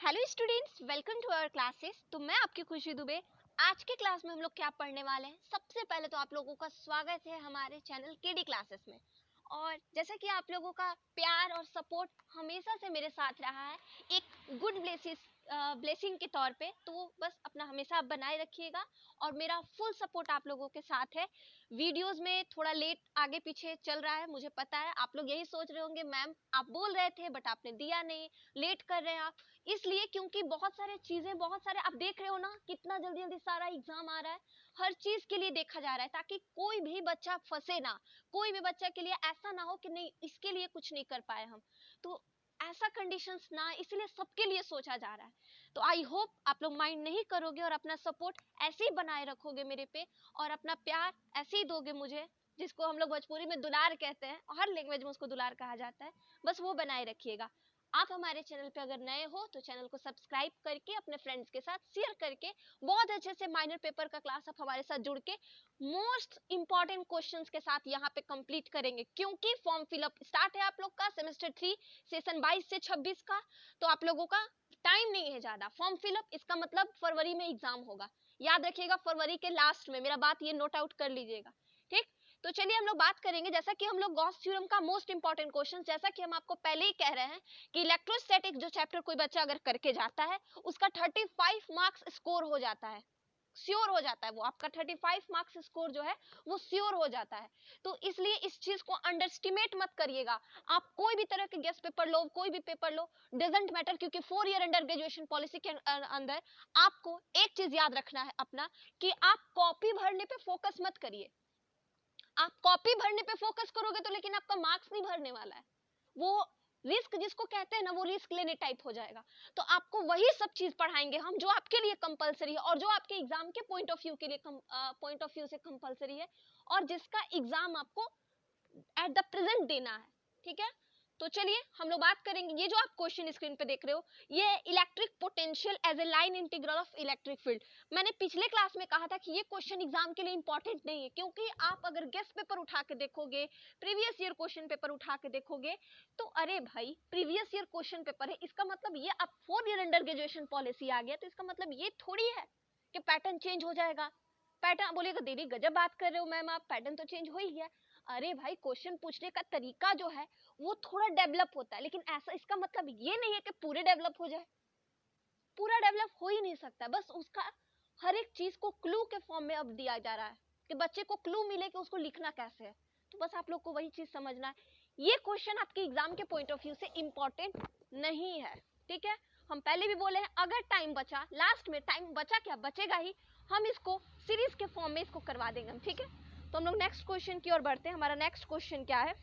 Hello students, welcome to our classes. तो मैं आपकी खुशी दुबे। आज के क्लास में हम लोग क्या पढ़ने वाले हैं, सबसे पहले तो आप लोगों का स्वागत है हमारे चैनल केडी क्लासेस में। और जैसा कि आप लोगों का प्यार और सपोर्ट हमेशा से मेरे साथ रहा है एक गुड ब्लेसिंग के तौर पे, तो वो बस अपना हमेशा आप बनाए रखिएगा। और मेरा फुल सपोर्ट आप लोगों के साथ है। वीडियोस में थोड़ा लेट आगे पीछे चल रहा है, मुझे पता है। आप लोग यही सोच रहे होंगे मैम आप बोल रहे थे बट आपने दिया नहीं, लेट कर रहे हैं आप। इसलिए क्योंकि बहुत सारे चीजें, बहुत सारे आप देख रहे हो ना कितना जल्दी जल्दी सारा एग्जाम आ रहा है। हर चीज के लिए देखा जा रहा है ताकि कोई भी बच्चा फंसे ना, कोई भी बच्चा के लिए ऐसा ना हो कि नहीं इसके लिए कुछ नहीं कर पाए हम। तो ऐसा कंडीशंस ना, इसलिए सबके लिए सोचा जा रहा है। तो आई होप आप लोग माइंड नहीं करोगे और अपना सपोर्ट ऐसे ही बनाए रखोगे मेरे पे, और अपना प्यार ऐसे ही दोगे मुझे, जिसको हम लोग भोजपुरी में दुलार कहते हैं और हर लैंग्वेज में उसको दुलार कहा जाता है। बस वो बनाए रखिएगा। आप हमारे चैनल पे अगर नए हो तो चैनल को सब्सक्राइब करके अपने फ्रेंड्स के साथ शेयर करके बहुत अच्छे से माइनर पेपर का क्लास आप हमारे साथ जुड़ के मोस्ट इंपॉर्टेंट क्वेश्चंस के साथ यहाँ पे कंप्लीट करेंगे, क्योंकि फॉर्म फिलअप स्टार्ट है आप लोग का सेमेस्टर 3 सेशन 22 से 26 का। तो आप लोगों का टाइम नहीं है ज्यादा। फॉर्म फिलअप इसका मतलब फरवरी में एग्जाम होगा, याद रखिएगा, फरवरी के लास्ट में। मेरा बात ये नोट आउट कर लीजिएगा, ठीक। तो चलिए हम लोग बात करेंगे, जैसा कि हम लोग गॉस थ्योरम का मोस्ट इंपॉर्टेंट क्वेश्चन, जैसा कि हम आपको पहले ही कह रहे हैं कि इलेक्ट्रोस्टैटिक जो चैप्टर कोई बच्चा अगर करके जाता है उसका 35 मार्क्स स्कोर हो जाता है, श्योर हो जाता है। वो आपका 35 मार्क्स स्कोर जो है वो श्योर हो जाता है। तो इसलिए इस चीज को अंडरस्टिमेट मत करिएगा। आप कोई भी तरह के गेस्ट पेपर लो, कोई भी पेपर लो, डजंट मैटर, क्योंकि 4 ईयर अंडर ग्रेजुएशन पॉलिसी के अंदर आपको एक चीज याद रखना है अपना, कि आप कॉपी भरने पे फोकस मत करिए। आप कॉपी भरने पे फोकस करोगे तो लेकिन आपका मार्क्स नहीं भरने वाला है। वो रिस्क जिसको कहते हैं ना, वो रिस्क लेने टाइप हो जाएगा। तो आपको वही सब चीज पढ़ाएंगे हम जो आपके लिए कंपलसरी है और जो आपके एग्जाम के पॉइंट ऑफ व्यू के लिए पॉइंट ऑफ व्यू से कंपलसरी है, और जिसका एग्जाम आपको एट द प्रेजेंट देना है, ठीक है। तो चलिए हम लोग बात करेंगे। ये जो आप क्वेश्चन स्क्रीन पे देख रहे हो, ये electric potential as a line integral of electric field. मैंने पिछले क्लास में कहा था कि ये क्वेश्चन एग्जाम के लिए इंपॉर्टेंट नहीं है, क्योंकि आप अगर गेस्ट पेपर उठा के देखोगे, प्रीवियस ईयर क्वेश्चन पेपर उठा के देखोगे, तो अरे भाई प्रीवियस ईयर क्वेश्चन पेपर है, इसका मतलब ये अब 4 ईयर अंडर ग्रेजुएशन पॉलिसी आ गया, तो इसका मतलब ये थोड़ी है कि पैटर्न चेंज हो जाएगा। पैटर्न बोलेगा दीदी गजब बात कर रहे हो मैम आप, पैटर्न तो चेंज हो ही गया। अरे भाई क्वेश्चन पूछने का तरीका जो है वो थोड़ा डेवलप होता है, लेकिन ऐसा इसका मतलब ये नहीं है कि पूरे डेवलप हो जाए। पूरा डेवलप हो ही नहीं सकता। बस उसका हर एक चीज को क्लू के फॉर्म में अब दिया जा रहा है कि बच्चे को क्लू मिले कि उसको लिखना कैसे है। तो बस आप लोग को वही चीज समझना है। ये क्वेश्चन आपके एग्जाम के पॉइंट ऑफ व्यू से इंपॉर्टेंट नहीं है, ठीक है। हम पहले भी बोले हैं, अगर टाइम बचा, लास्ट में टाइम बचा, क्या बचेगा ही, हम इसको सीरीज के फॉर्म में इसको करवा देंगे हम, ठीक है। तो हम लोग नेक्स्ट क्वेश्चन की ओर बढ़ते हैं। हमारा नेक्स्ट क्वेश्चन क्या है,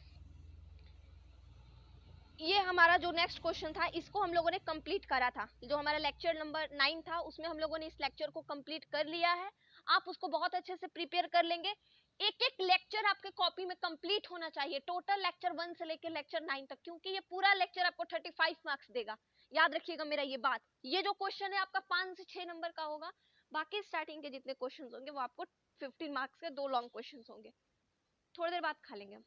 ये हमारा जो नेक्स्ट क्वेश्चन था इसको हम लोगों ने कंप्लीट करा था। जो हमारा लेक्चर नंबर 9 था उसमें हम लोगों ने इस लेक्चर को कंप्लीट कर लिया है। आप उसको बहुत अच्छे से प्रिपेयर कर लेंगे। एक एक लेक्चर आपके कॉपी में कंप्लीट होना चाहिए, टोटल लेक्चर 1 से लेकर लेक्चर 9 तक, क्योंकि ये पूरा लेक्चर आपको 35 मार्क्स देगा। याद रखिएगा मेरा ये बात। ये जो क्वेश्चन है आपका 5 से 6 नंबर का होगा, बाकी स्टार्टिंग के जितने क्वेश्चन होंगे वो आपको 15 मार्क्स के 2 लॉन्ग क्वेश्चन होंगे। थोड़ी देर बाद खा लेंगे हम।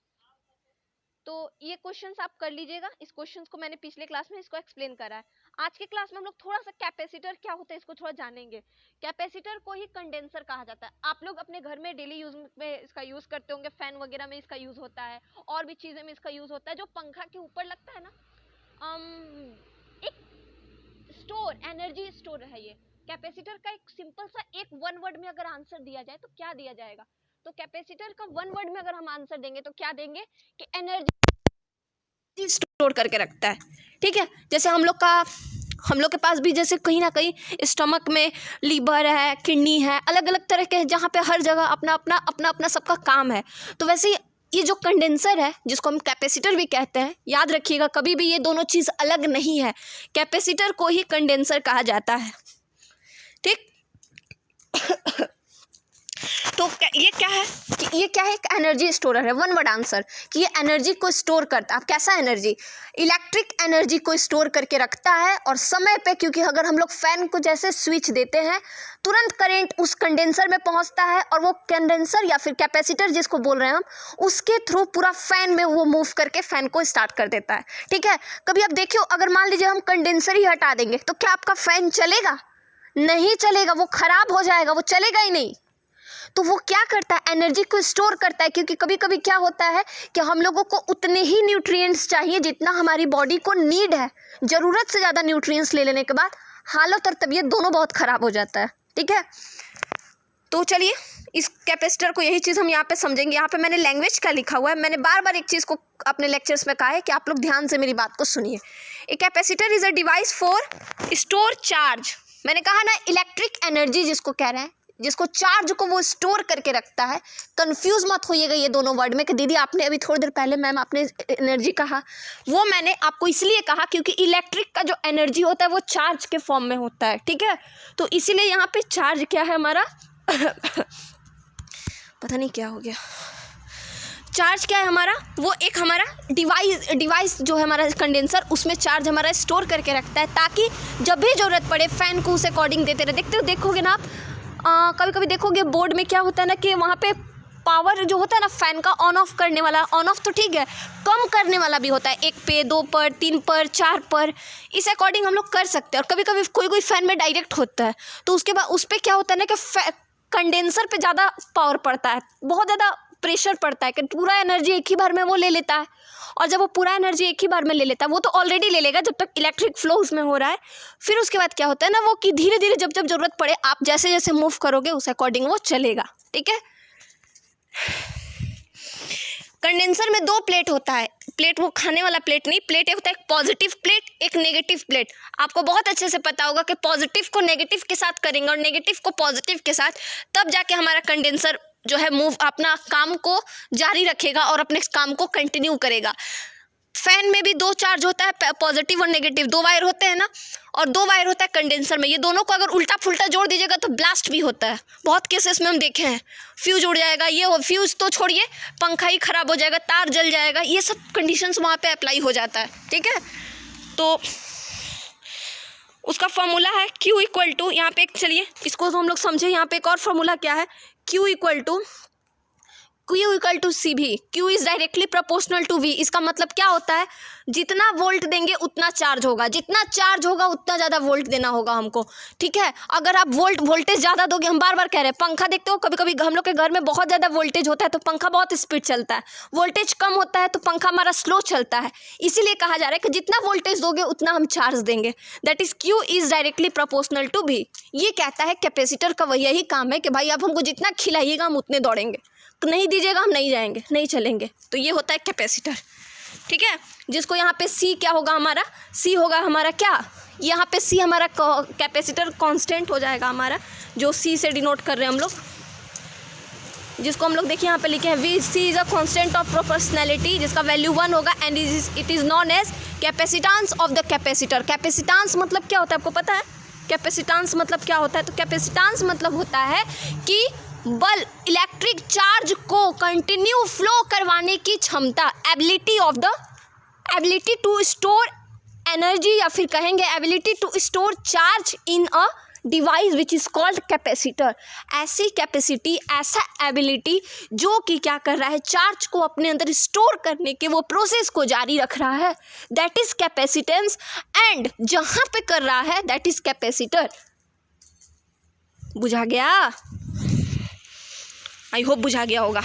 तो ये क्वेश्चंस आप कर लीजिएगा। इस क्वेश्चंस को मैंने पिछले क्लास में इसको एक्सप्लेन करा है। आज के क्लास में हम लोग थोड़ा सा कैपेसिटर क्या होता है इसको थोड़ा जानेंगे। कैपेसिटर को ही कंडेंसर कहा जाता है। आप लोग अपने घर में डेली यूज में इसका यूज करते होंगे, फैन वगैरह में इसका यूज होता है, और भी चीजें में इसका यूज होता है। जो पंखा के ऊपर लगता है ना, एक स्टोर, एनर्जी स्टोर है ये कैपेसिटर का। एक सिंपल सा एक 1 वर्ड में अगर आंसर दिया जाए तो क्या दिया जाएगा, तो कैपेसिटर का 1 वर्ड में अगर हम आंसर देंगे तो क्या देंगे कि एनर्जी स्टोर करके रखता है, ठीक है। जैसे हम लोग के पास भी जैसे कहीं ना कहीं स्टमक में लीवर है, किडनी है, अलग अलग तरह के, जहाँ पे हर जगह अपना अपना सबका काम है। तो वैसे ये जो कंडेंसर है जिसको हम कैपेसिटर भी कहते हैं, याद रखिएगा कभी भी ये दोनों चीज़ अलग नहीं है। कैपेसिटर को ही कंडेंसर कहा जाता है, ठीक। तो ये क्या है कि ये क्या है, एक एनर्जी स्टोरर है। वन वर्ड आंसर कि ये एनर्जी को स्टोर करता है। अब कैसा एनर्जी? इलेक्ट्रिक एनर्जी को स्टोर करके रखता है और समय पे, क्योंकि अगर हम लोग फैन को जैसे स्विच देते हैं तुरंत करंट उस कंडेंसर में पहुंचता है और वो कंडेंसर या फिर कैपेसिटर जिसको बोल रहे हैं हम, उसके थ्रू पूरा फैन में वो मूव करके फैन को स्टार्ट कर देता है। ठीक है, कभी आप देखियो, अगर मान लीजिए हम कंडेंसर ही हटा देंगे तो क्या आपका फैन चलेगा? नहीं चलेगा, वो खराब हो जाएगा, वो चलेगा ही नहीं। तो वो क्या करता है, एनर्जी को स्टोर करता है, क्योंकि कभी कभी क्या होता है कि हम लोगों को उतने ही न्यूट्रिएंट्स चाहिए जितना हमारी बॉडी को नीड है। ज़रूरत से ज़्यादा न्यूट्रिएंट्स ले लेने के बाद हालत और तबीयत दोनों बहुत ख़राब हो जाता है। ठीक है, तो चलिए इस कैपेसिटर को, यही चीज़ हम यहाँ पे समझेंगे। यहाँ पे मैंने लैंग्वेज का लिखा हुआ है। मैंने बार बार एक चीज़ को अपने लेक्चर्स में कहा है कि आप लोग ध्यान से मेरी बात को सुनिए। A capacitor is a device for store charge. मैंने कहा ना, इलेक्ट्रिक एनर्जी जिसको कह रहे हैं, जिसको चार्ज को वो स्टोर करके रखता है। कंफ्यूज मत होइएगा ये दोनों वर्ड में कि दीदी आपने अभी थोड़ी देर पहले मैम आपने एनर्जी कहा, वो मैंने आपको इसलिए कहा क्योंकि इलेक्ट्रिक का जो एनर्जी होता है वो चार्ज के फॉर्म में होता है। ठीक है, तो इसीलिए यहाँ पे चार्ज क्या है हमारा पता नहीं क्या हो गया। चार्ज क्या है हमारा, वो एक हमारा डिवाइस जो है हमारा कंडेंसर, उसमें चार्ज हमारा स्टोर करके रखता है ताकि जब भी ज़रूरत पड़े फैन को उस अकॉर्डिंग देते रहे। देखोगे ना आप, कभी कभी देखोगे बोर्ड में क्या होता है ना कि वहाँ पे पावर जो होता है ना फैन का, ऑन ऑफ करने वाला, ऑन ऑफ तो ठीक है, कम करने वाला भी होता है, 1 पे 2 पर 3 पर 4 पर, इस अकॉर्डिंग हम लोग कर सकते हैं। और कभी कभी कोई फैन में डायरेक्ट होता है तो उसके बाद उस पर क्या होता है ना कि कंडेंसर पे ज़्यादा पावर पड़ता है, बहुत ज़्यादा प्रेशर पड़ता है कि पूरा एनर्जी एक ही बार में वो ले लेता है। और जब वो पूरा एनर्जी एक ही बार में ले लेता है, वो तो ऑलरेडी ले लेगा जब तक इलेक्ट्रिक फ्लो उसमें हो रहा है। फिर उसके बाद क्या होता है ना, वो कि धीरे धीरे जब जब ज़रूरत पड़े आप जैसे जैसे मूव करोगे उस अकॉर्डिंग वो चलेगा। ठीक है, कंडेंसर में 2 प्लेट होता है। प्लेट वो खाने वाला प्लेट नहीं, प्लेट एक होता है एक पॉजिटिव प्लेट, एक नेगेटिव प्लेट। आपको बहुत अच्छे से पता होगा कि पॉजिटिव को नेगेटिव के साथ करेंगे और नेगेटिव को पॉजिटिव के साथ, तब जाके हमारा कंडेंसर जो है मूव अपना काम को जारी रखेगा और अपने काम को कंटिन्यू करेगा। फैन में भी 2 चार्ज होता है, पॉजिटिव और नेगेटिव, 2 वायर होते हैं ना, और 2 वायर होता है कंडेंसर में। ये दोनों को अगर उल्टा फुल्टा जोड़ दीजिएगा तो ब्लास्ट भी होता है। बहुत केसेस में हम देखे हैं, फ्यूज उड़ जाएगा, ये फ्यूज तो छोड़िए, पंखा ही खराब हो जाएगा, तार जल जाएगा, ये सब कंडीशंस वहाँ पे अप्लाई हो जाता है। ठीक है, तो उसका फॉर्मूला है Q इक्वल टू, यहाँ पे एक, चलिए इसको तो हम लोग समझे, यहाँ पे एक और फॉर्मूला क्या है, Q इक्वल टू सी भी। Q is directly proportional to V। इसका मतलब क्या होता है, जितना वोल्ट देंगे उतना चार्ज होगा, जितना चार्ज होगा उतना ज़्यादा वोल्ट देना होगा हमको। ठीक है, अगर आप वोल्टेज ज़्यादा दोगे, हम बार बार कह रहे हैं, पंखा देखते हो कभी कभी हम लोग के घर में बहुत ज़्यादा वोल्टेज होता है तो पंखा बहुत स्पीड चलता है, वोल्टेज कम होता है तो पंखा हमारा स्लो चलता है। इसीलिए कहा जा रहा है कि जितना वोल्टेज दोगे उतना हम चार्ज देंगे, that is Q is directly proportional to V। ये कहता है कैपेसिटर का वही यही काम है कि भाई आप हमको जितना खिलाइएगा हम उतने दौड़ेंगे, तो नहीं दीजिएगा हम नहीं जाएंगे, नहीं चलेंगे। तो ये होता है कैपेसिटर। ठीक है, जिसको यहाँ पे C क्या होगा हमारा, C होगा हमारा क्या, यहाँ पे C हमारा कैपेसिटर कांस्टेंट हो जाएगा हमारा, जो C से डिनोट कर रहे हैं हम लोग, जिसको हम लोग देखिए यहाँ पे लिखे हैं V C is a constant of proportionality, जिसका वैल्यू 1 होगा and it is known as capacitance of the capacitor. Capacitance मतलब क्या होता है आपको पता है, कैपेसिटेंस मतलब क्या होता है, तो कैपेसिटेंस मतलब होता है कि बल इलेक्ट्रिक चार्ज को कंटिन्यू फ्लो करवाने की क्षमता, एबिलिटी टू स्टोर एनर्जी, या फिर कहेंगे ability to store charge in a device which is called capacitor. ऐसी कैपेसिटी, ऐसा एबिलिटी जो कि क्या कर रहा है, चार्ज को अपने अंदर स्टोर करने के वो प्रोसेस को जारी रख रहा है, दैट इज कैपेसिटेंस। एंड जहां पे कर रहा है दैट इज कैपेसिटर। बुझा गया, आई होप बुझा गया होगा।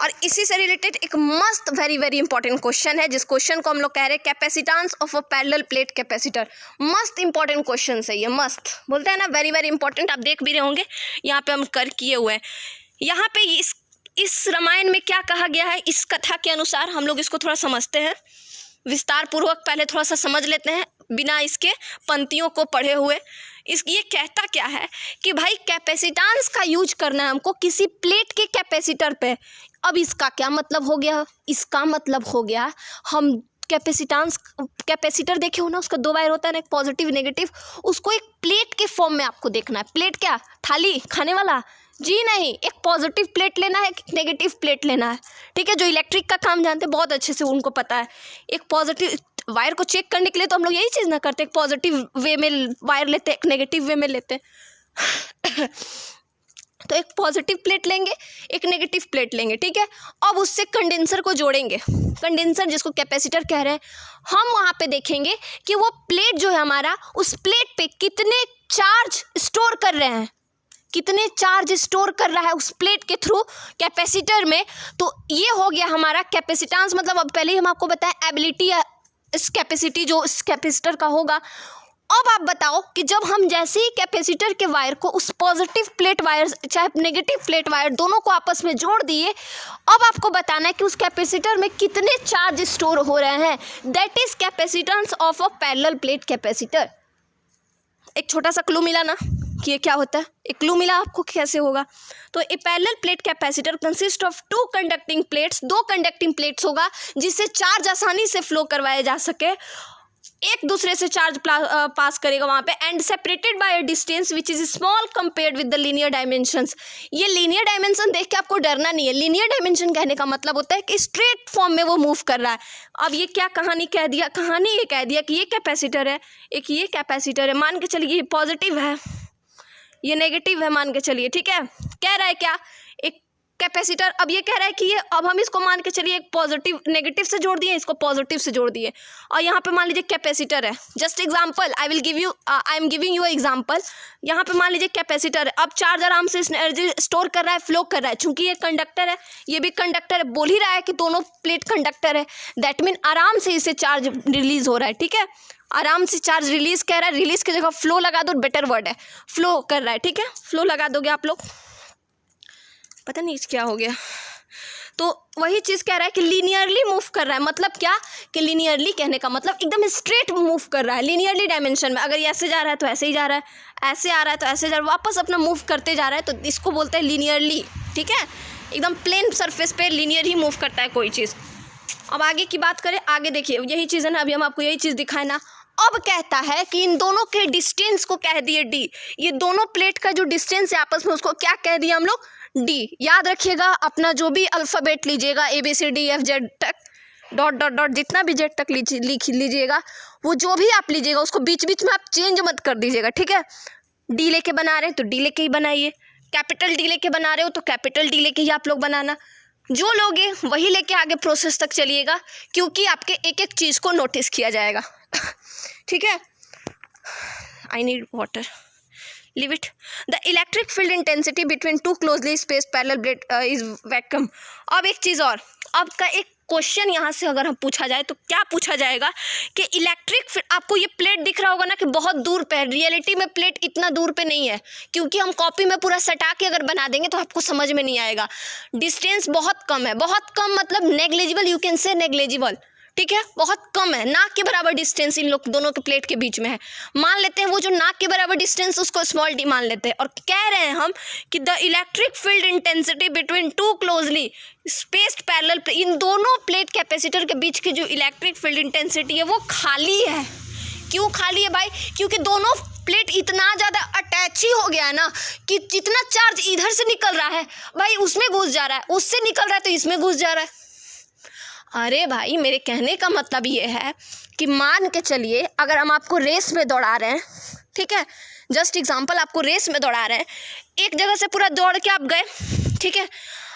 और इसी से रिलेटेड एक मस्त वेरी वेरी इंपॉर्टेंट क्वेश्चन है, जिस क्वेश्चन को हम लोग कह रहे हैं capacitance of a parallel plate capacitor. मस्त इंपॉर्टेंट क्वेश्चन है ये, मस्त बोलते हैं ना, वेरी वेरी इंपॉर्टेंट। आप देख भी रहे होंगे यहाँ पे हम कर किए हुए हैं। यहाँ पे इस रामायण में क्या कहा गया है, इस कथा के अनुसार हम लोग इसको थोड़ा समझते हैं विस्तार पूर्वक, पहले थोड़ा सा समझ लेते हैं बिना इसके पंक्तियों को पढ़े हुए। ये कहता क्या है कि भाई कैपेसिटेंस का यूज करना है हमको किसी प्लेट के कैपेसिटर पे। अब इसका क्या मतलब हो गया, इसका मतलब हो गया हम कैपेसिटर देखे हो ना, उसका 2 वायर होता है ना, एक पॉजिटिव नेगेटिव, उसको एक प्लेट के फॉर्म में आपको देखना है। प्लेट क्या, थाली खाने वाला? जी नहीं, एक पॉजिटिव प्लेट लेना है, एक नेगेटिव प्लेट लेना है, ठीक है। जो इलेक्ट्रिक का काम जानते हैं बहुत अच्छे से, उनको पता है। एक पॉजिटिव वायर को चेक करने के लिए तो हम लोग यही चीज़ ना करते, एक पॉजिटिव वे में वायर लेते हैं, एक नेगेटिव वे में लेते हैं। तो एक पॉजिटिव प्लेट लेंगे, एक नेगेटिव प्लेट लेंगे, ठीक है। अब उससे कंडेंसर को जोड़ेंगे, कंडेंसर जिसको कैपेसिटर कह रहे हैं। हम वहाँ पे देखेंगे कि वो प्लेट जो है हमारा, उस प्लेट पे कितने चार्ज स्टोर कर रहे हैं, कितने चार्ज स्टोर कर रहा है उस प्लेट के थ्रू कैपेसिटर में। तो ये हो गया हमारा कैपेसिटेंस, मतलब अब पहले ही हम आपको बताएं एबिलिटी या इस कैपेसिटी जो इस कैपेसिटर का होगा। अब आप बताओ कि जब हम जैसे ही कैपेसिटर के वायर को उस पॉजिटिव प्लेट वायर चाहे नेगेटिव प्लेट वायर दोनों को आपस में जोड़ दिए, अब आपको बताना है कि उस कैपेसिटर में कितने चार्ज स्टोर हो रहे हैं। That is capacitance of a parallel plate capacitor. एक छोटा सा क्लू मिला ना कि ये क्या होता है, एक क्लू मिला आपको कैसे होगा। तो a parallel plate capacitor consist of 2 conducting plates, 2 conducting plates होगा जिससे चार्ज आसानी से फ्लो करवाया जा सके, एक दूसरे से चार्ज पास करेगा वहाँ पे, and separated by a distance which is small compared with the linear dimensions. ये लीनियर डायमेंशन देख के आपको डरना नहीं है। लीनियर डायमेंशन कहने का मतलब होता है कि स्ट्रेट फॉर्म में वो मूव कर रहा है। अब ये क्या कहानी कह दिया, कहानी ये कह दिया कि ये कैपेसिटर है, एक ये कैपेसिटर है, मान के चलिए ये पॉजिटिव है, ये नेगेटिव है, मान के चलिए, ठीक है। कह रहा है क्या, एक कैपेसिटर, अब ये कह रहा है कि ये, अब हम इसको मान के चलिए एक पॉजिटिव नेगेटिव से जोड़ दिए, इसको पॉजिटिव से जोड़ दिए, और यहाँ पे मान लीजिए कैपेसिटर है। Just example I am giving you example. यहाँ पे मान लीजिए कैपेसिटर है, अब चार्ज आराम से एनर्जी स्टोर कर रहा है, फ्लो कर रहा है। चूंकि ये कंडक्टर है, ये भी कंडक्टर है, बोल ही रहा है कि दोनों प्लेट कंडक्टर है, दैट मीन आराम से इसे चार्ज रिलीज हो रहा है, ठीक है। आराम से चार्ज रिलीज कह रहा है, रिलीज की जगह फ्लो लगा दो, बेटर वर्ड है, फ्लो कर रहा है, ठीक है। फ्लो लगा दोगे आप लोग, पता नहीं क्या हो गया। तो वही चीज़ कह रहा है कि लीनियरली मूव कर रहा है। मतलब क्या कि लीनियरली कहने का मतलब एकदम स्ट्रेट मूव कर रहा है लीनियरली डायमेंशन में। अगर ये ऐसे जा रहा है तो ऐसे ही जा रहा है, ऐसे आ रहा है तो ऐसे जा रहा है, वापस अपना मूव करते जा रहा है, तो इसको बोलते हैं लीनियरली, ठीक है। एकदम प्लेन सरफेस पे लीनियर ही मूव करता है कोई चीज़। अब आगे की बात करें, आगे देखिए यही चीज़ है ना, अभी हम आपको यही चीज़ दिखाए ना। अब कहता है कि इन दोनों के डिस्टेंस को कह दिए डी। ये दोनों प्लेट का जो डिस्टेंस है आपस में, उसको क्या कह दिया हम लोग, डी। याद रखिएगा, अपना जो भी अल्फ़ाबेट लीजिएगा ABCDEF तक, डॉट डॉट डॉट जितना भी जेड तक लिख लीजिएगा, वो जो भी आप लीजिएगा उसको बीच बीच में आप चेंज मत कर दीजिएगा, ठीक है। डी लेके बना रहे हैं तो डी लेके ही बनाइए, कैपिटल डी लेके बना रहे हो तो कैपिटल डी लेके ही आप लोग बनाना। जो लोगे वही लेके आगे प्रोसेस तक चलिएगा, क्योंकि आपके एक एक चीज़ को नोटिस किया जाएगा, ठीक है। I need water, leave it. The electric field intensity between two closely spaced parallel plate is vacuum. अब एक चीज़ और, अब का एक क्वेश्चन यहाँ से अगर हम पूछा जाए तो क्या पूछा जाएगा कि इलेक्ट्रिक फील्ड, आपको ये प्लेट दिख रहा होगा ना कि बहुत दूर पे है, रियलिटी में प्लेट इतना दूर पे नहीं है, क्योंकि हम कॉपी में पूरा सटा के अगर बना देंगे तो आपको समझ में नहीं आएगा। डिस्टेंस बहुत कम है, बहुत कम मतलब negligible, you can say negligible, ठीक है, बहुत कम है, नाक के बराबर डिस्टेंस इन लोग दोनों के प्लेट के बीच में है। मान लेते हैं वो जो नाक के बराबर डिस्टेंस उसको स्मॉल डी मान लेते हैं, और कह रहे हैं हम कि the electric field intensity between two closely spaced parallel, इन दोनों प्लेट कैपेसिटर के बीच की जो इलेक्ट्रिक फील्ड इंटेंसिटी है वो खाली है। क्यों खाली है भाई, क्योंकि दोनों प्लेट इतना ज़्यादा अटैच ही हो गया है ना कि जितना चार्ज इधर से निकल रहा है भाई उसमें घुस जा रहा है, उससे निकल रहा है तो इसमें घुस जा रहा है। अरे भाई, मेरे कहने का मतलब ये है कि मान के चलिए अगर हम आपको रेस में दौड़ा रहे हैं, ठीक है, जस्ट एग्जांपल, आपको रेस में दौड़ा रहे हैं, एक जगह से पूरा दौड़ के आप गए, ठीक है,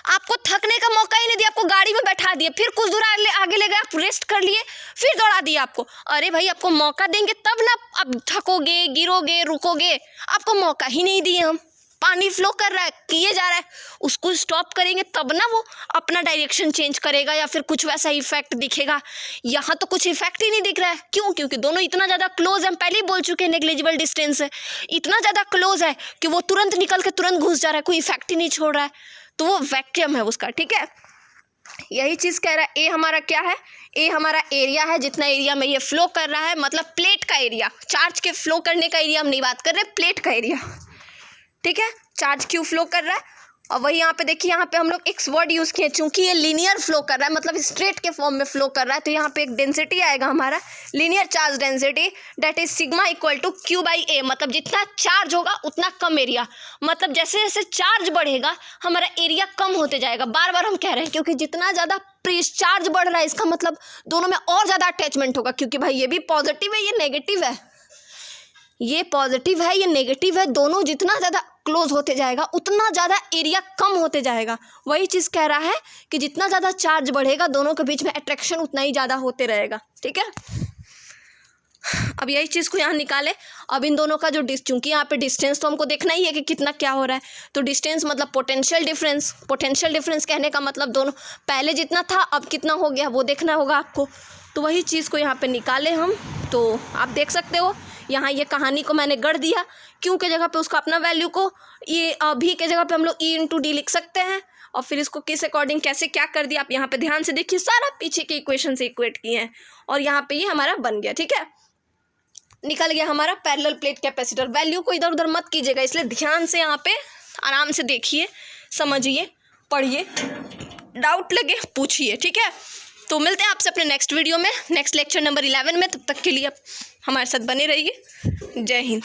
आपको थकने का मौका ही नहीं दिया, आपको गाड़ी में बैठा दिए, फिर कुछ दूर आगे ले गए, आप रेस्ट कर लिए, फिर दौड़ा दिया आपको। अरे भाई, आपको मौका देंगे तब ना आप थकोगे, गिरोगे, रुकोगे, आपको मौका ही नहीं दिए हम। पानी फ्लो कर रहा है, किए जा रहा है, उसको स्टॉप करेंगे तब ना वो अपना डायरेक्शन चेंज करेगा या फिर कुछ वैसा इफेक्ट दिखेगा। यहाँ तो कुछ इफेक्ट ही नहीं दिख रहा है। क्यों? क्योंकि दोनों इतना ज़्यादा क्लोज है, हम पहले ही बोल चुके हैं नेग्लिजिबल डिस्टेंस है, इतना ज़्यादा क्लोज है कि वो तुरंत निकल के तुरंत घुस जा रहा है, कोई इफेक्ट ही नहीं छोड़ रहा है, तो वो वैक्यूम है उसका, ठीक है। यही चीज़ कह रहा है। ए हमारा क्या है, ए हमारा एरिया है, जितना एरिया में ये फ्लो कर रहा है, मतलब प्लेट का एरिया, चार्ज के फ्लो करने का एरिया हम नहीं बात कर रहे, प्लेट का एरिया, ठीक है। चार्ज क्यों फ्लो कर रहा है, और वही यहाँ पे देखिए, यहाँ पे हम लोग एक वर्ड यूज़ किए, चूंकि ये लीनियर फ्लो कर रहा है, मतलब स्ट्रेट के फॉर्म में फ्लो कर रहा है, तो यहाँ पे एक डेंसिटी आएगा हमारा, linear charge density, that is sigma equal to Q by A. मतलब जितना चार्ज होगा उतना कम एरिया, मतलब जैसे जैसे चार्ज बढ़ेगा हमारा एरिया कम होते जाएगा। बार बार हम कह रहे हैं, क्योंकि जितना ज़्यादा चार्ज बढ़ रहा है इसका मतलब दोनों में और ज़्यादा अटैचमेंट होगा, क्योंकि भाई ये भी पॉजिटिव है, ये नेगेटिव है, ये पॉजिटिव है, ये नेगेटिव है, दोनों जितना ज़्यादा क्लोज होते जाएगा उतना ज़्यादा एरिया कम होते जाएगा। वही चीज़ कह रहा है कि जितना ज़्यादा चार्ज बढ़ेगा दोनों के बीच में अट्रैक्शन उतना ही ज़्यादा होते रहेगा। ठीक है, अब यही चीज़ को यहाँ निकाले। अब इन दोनों का जो चूंकि यहाँ पे डिस्टेंस तो हमको देखना ही है कि कितना क्या हो रहा है, तो डिस्टेंस मतलब पोटेंशियल डिफरेंस। पोटेंशियल डिफरेंस कहने का मतलब दोनों पहले जितना था अब कितना हो गया वो देखना होगा आपको। तो वही चीज़ को यहाँ पे निकाले हम। तो आप देख सकते हो यहाँ ये कहानी को मैंने गढ़ दिया, क्यों के जगह पे उसका अपना वैल्यू को ये भी के जगह पे हम लोग E/D लिख सकते हैं, और फिर इसको किस अकॉर्डिंग कैसे क्या कर दिया आप यहाँ पे ध्यान से देखिए, सारा पीछे के इक्वेशन से इक्वेट किए हैं और यहाँ पे ये हमारा बन गया। ठीक है, निकल गया हमारा पैरेलल प्लेट कैपेसिटर। वैल्यू को इधर उधर मत कीजिएगा, इसलिए ध्यान से यहाँ पे आराम से देखिए, समझिए, पढ़िए, डाउट लगे पूछिए। ठीक है, तो मिलते हैं आपसे अपने नेक्स्ट वीडियो में, नेक्स्ट लेक्चर नंबर 11 में। तब तक के लिए आप हमारे साथ बने रहिए। जय हिंद।